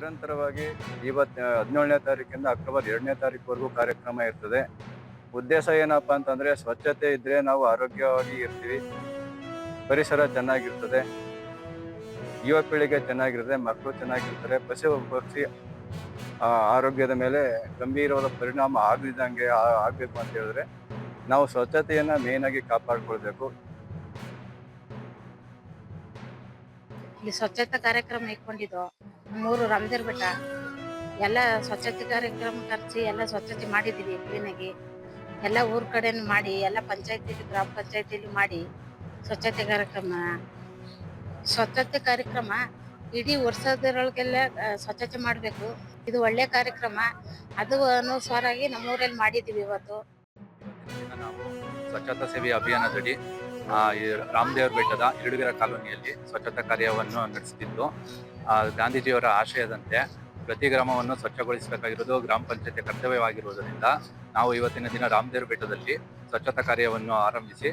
ನಿರಂತರವಾಗಿ 17ನೇ ತಾರೀಕಿಂದ ಅಕ್ಟೋಬರ್ 2ನೇ ತಾರೀಕುವರೆಗೂ ಕಾರ್ಯಕ್ರಮ ಇರ್ತದೆ. ಉದ್ದೇಶ ಏನಪ್ಪಾ ಅಂತಂದ್ರೆ ಸ್ವಚ್ಛತೆ ಇದ್ರೆ ನಾವು ಆರೋಗ್ಯವಾಗಿ ಇರ್ತೀವಿ, ಪರಿಸರ ಚೆನ್ನಾಗಿರ್ತದೆ, ಯುವ ಪೀಳಿಗೆ ಚೆನ್ನಾಗಿರ್ತದೆ, ಮಕ್ಕಳು ಚೆನ್ನಾಗಿರ್ತಾರೆ, ಪಶು ಪಕ್ಷಿ ಆರೋಗ್ಯದ ಮೇಲೆ ಗಂಭೀರವಾದ ಪರಿಣಾಮ ಆಗದಿದ್ದಂಗೆ ಆಗ್ಬೇಕು ಅಂತ ಹೇಳಿದ್ರೆ ನಾವು ಸ್ವಚ್ಛತೆಯನ್ನ ಮೇನ್ ಆಗಿ ಕಾಪಾಡ್ಕೊಳ್ಬೇಕು. ಇಲ್ಲಿ ಸ್ವಚ್ಛತಾ ಕಾರ್ಯಕ್ರಮ ಇಟ್ಕೊಂಡಿದ್ದು 3 ರಾಮದೇವ್ರ ಬೆಟ್ಟ ಎಲ್ಲ ಸ್ವಚ್ಛತೆ ಕಾರ್ಯಕ್ರಮ ಕರ್ಸಿ ಎಲ್ಲ ಸ್ವಚ್ಛತೆ ಮಾಡಿದೀವಿ ಕ್ಲೀನಾಗಿ. ಎಲ್ಲ ಊರ್ ಕಡೆನು ಮಾಡಿ ಎಲ್ಲ ಪಂಚಾಯತಿಲಿ ಗ್ರಾಮ ಪಂಚಾಯತಿಲಿ ಮಾಡಿ ಸ್ವಚ್ಛತೆ ಕಾರ್ಯಕ್ರಮ ಇಡೀ ವರ್ಷದೊಳಗೆಲ್ಲ ಸ್ವಚ್ಛತೆ ಮಾಡಬೇಕು. ಇದು ಒಳ್ಳೆ ಕಾರ್ಯಕ್ರಮ. ಅದು ಅನುಸಾರಾಗಿ ನಮ್ಮೂರಲ್ಲಿ ಮಾಡಿದೀವಿ ಇವತ್ತು. ದಿನ ನಾವು ಸ್ವಚ್ಛತಾ ಸೇವೆ ಅಭಿಯಾನದಡಿ ಈ ರಾಮದೇವ್ರ ಬೆಟ್ಟದ ಇರುಡುಗೆರೆ ಕಾಲೋನಿಯಲ್ಲಿ ಸ್ವಚ್ಛತಾ ಕಾರ್ಯವನ್ನು ನಡೆಸುತ್ತಿದ್ದು, ಗಾಂಧೀಜಿಯವರ ಆಶಯದಂತೆ ಪ್ರತಿ ಗ್ರಾಮವನ್ನು ಸ್ವಚ್ಛಗೊಳಿಸಬೇಕಾಗಿರುವುದು ಗ್ರಾಮ ಪಂಚಾಯತಿ ಕರ್ತವ್ಯವಾಗಿರುವುದರಿಂದ ನಾವು ಇವತ್ತಿನ ದಿನ ರಾಮದೇವ್ರ ಬೆಟ್ಟದಲ್ಲಿ ಸ್ವಚ್ಛತಾ ಕಾರ್ಯವನ್ನು ಆರಂಭಿಸಿ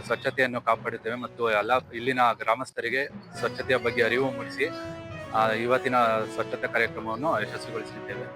ಸ್ವಚ್ಛತೆಯನ್ನು ಕಾಪಾಡುತ್ತೇವೆ ಮತ್ತು ಎಲ್ಲ ಇಲ್ಲಿನ ಗ್ರಾಮಸ್ಥರಿಗೆ ಸ್ವಚ್ಛತೆಯ ಬಗ್ಗೆ ಅರಿವು ಮೂಡಿಸಿ ಇವತ್ತಿನ ಸ್ವಚ್ಛತಾ ಕಾರ್ಯಕ್ರಮವನ್ನು ಯಶಸ್ವಿಗೊಳಿಸಿದ್ದೇವೆ.